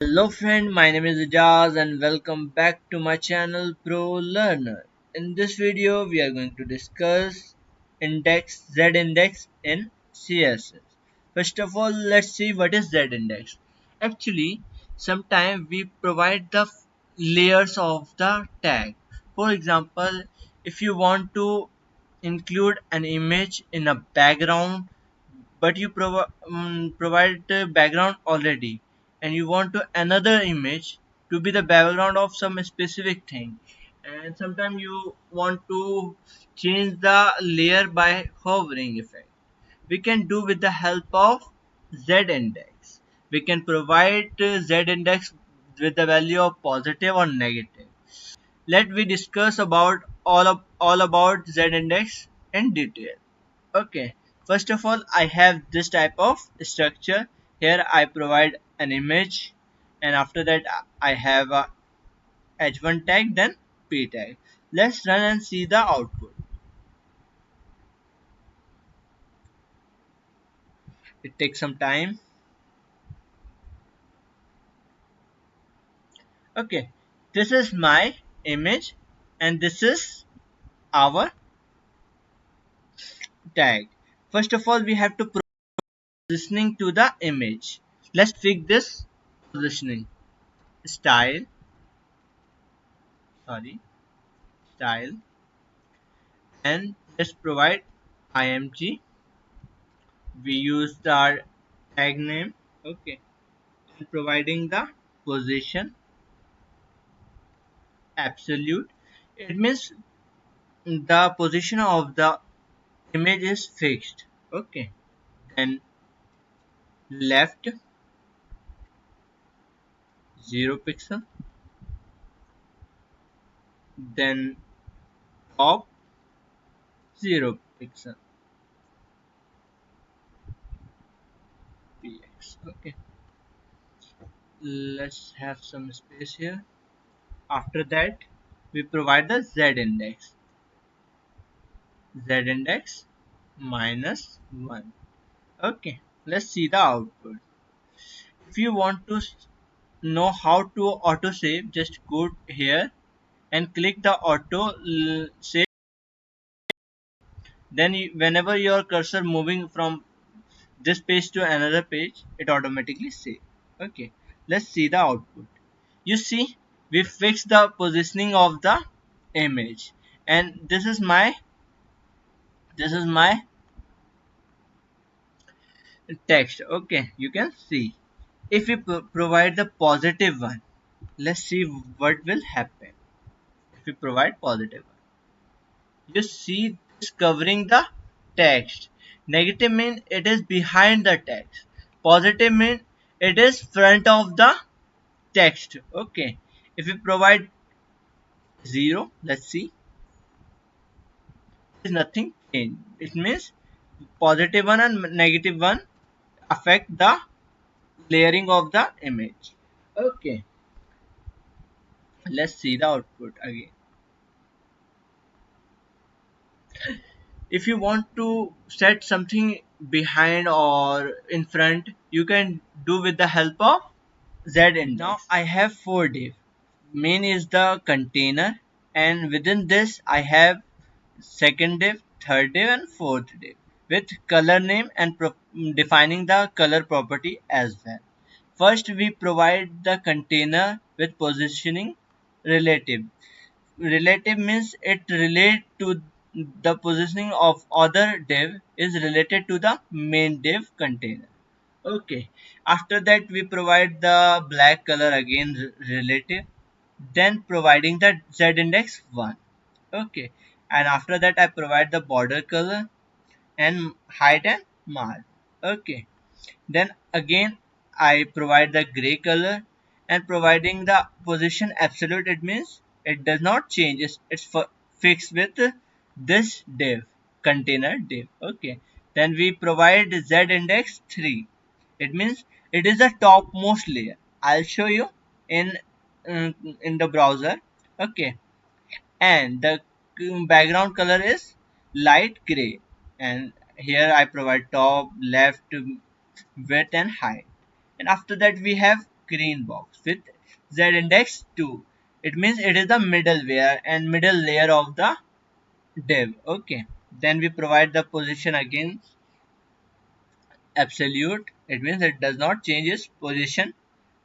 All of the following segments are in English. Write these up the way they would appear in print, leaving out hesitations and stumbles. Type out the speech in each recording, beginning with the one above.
Hello friend, my name is Ijaz and welcome back to my channel BroLearner. In this video we are going to discuss Z-index in CSS. First of all, let's see what is Z-index. Actually, sometimes we provide the layers of the tag. For example, if you want to include an image in a background but you provide the background already and you want to another image to be the background of some specific thing, and sometimes you want to change the layer by hovering effect. We can do with the help of z-index. We can provide z-index with the value of positive or negative. Let we discuss about all about z-index in detail. Okay, first of all, I have this type of structure. Here I provide an image, and after that I have a h1 tag, then p tag. Let's run and see the output. It takes some time. Okay, this is my image and this is our tag. First of all, we have to positioning to the image. Let's fix this positioning. Style, sorry, style, and let's provide img. We use our tag name. Okay, and providing the position absolute. It means the position of the image is fixed. Okay, then left 0 pixel, then top 0 pixel, px. Okay, let's have some space here. After that we provide the z index minus 1. Okay, let's see the output. If you want to know how to auto save, just go here and click the auto save. Then whenever your cursor moving from this page to another page, it automatically save. Okay, let's see the output. You see, we fixed the positioning of the image, and this is my text. Okay, you can see. If we provide the positive one, let's see what will happen. If we provide positive one, you see this covering the text. Negative means it is behind the text. Positive means it is front of the text. Okay, if we provide 0, let's see, there is nothing changed. It means positive one and negative one affect the layering of the image. Okay, let's see the output again. If you want to set something behind or in front, you can do with the help of z-index. Now I have 4 div. Main is the container, and within this I have second div, third div, and fourth div with color name and defining the color property as well. First we provide the container with positioning relative. Relative means it relate to the positioning of other div is related to the main div container. Okay, after that we provide the black color again relative, then providing the z-index 1. Okay, and after that I provide the border color and height and mark. Okay, then again I provide the gray color and providing the position absolute. It means it does not change. It's fixed with this div, container div. Okay, then we provide z index 3. It means it is the topmost layer. I'll show you in in the browser. Okay, and the background color is light gray, and here I provide top, left, width and height. And after that we have green box with z index 2. It means it is the middleware and middle layer of the div. Okay, then we provide the position again absolute. It means it does not change its position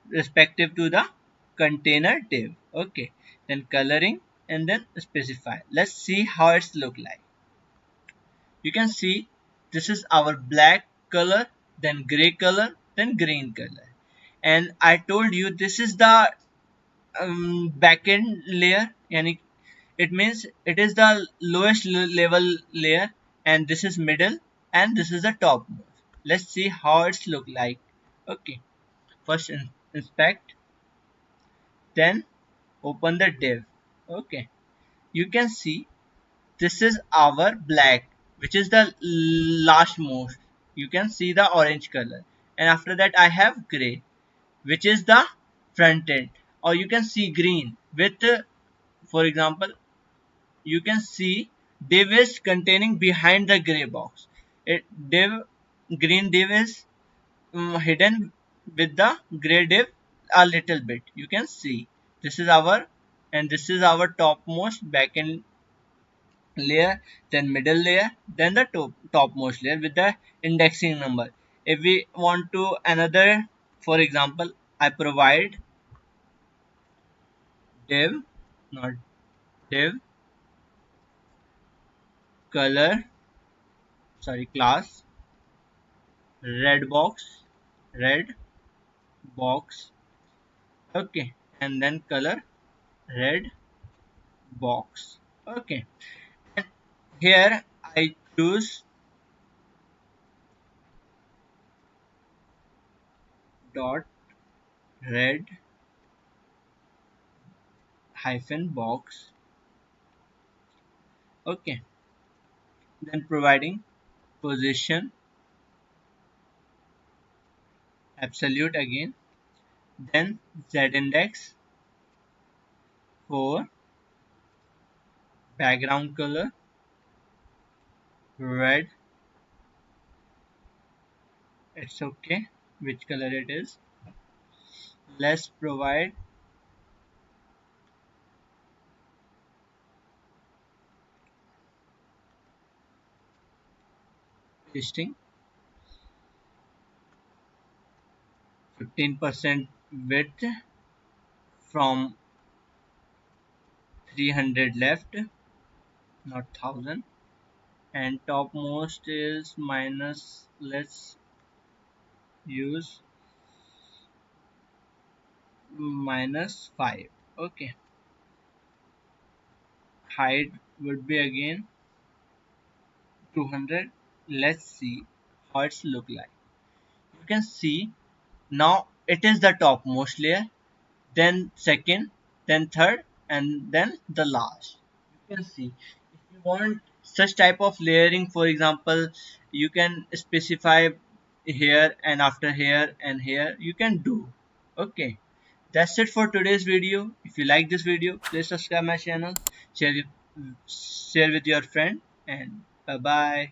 respective to the container div. Okay, then coloring and then specify. Let's see how it's look like. You can see this is our black color, then gray color, then green color. And I told you this is the backend layer, and it means it is the lowest level layer, and this is middle, and this is the top. Let's see how it's look like. Okay, first inspect, then open the div. Okay, you can see this is our black, which is the last most. You can see the orange color, and after that I have gray, which is the front end, or you can see green with for example, you can see div is containing behind the gray box. Div green div is hidden with the gray div a little bit. You can see this is our, and this is our topmost backend layer, then middle layer, then the topmost layer with the indexing number. If we want to another, for example, I provide div, not div color, sorry, class red box, red box. Okay, and then color red box. Okay, and here I choose dot red hyphen box. Okay, then providing position absolute again, then z index for background color red. It's okay which color it is. Let's provide pasting 15% width from 300 left, not 1000, and topmost is minus, let's use -5. Okay, height would be again 200. Let's see how it's look like. You can see now it is the topmost layer, then second, then third, and then the last. You can see if you want such type of layering, for example, you can specify here and after here and here you can do. Okay, that's it for today's video. If you like this video, please subscribe my channel, share it, share with your friend, and bye bye.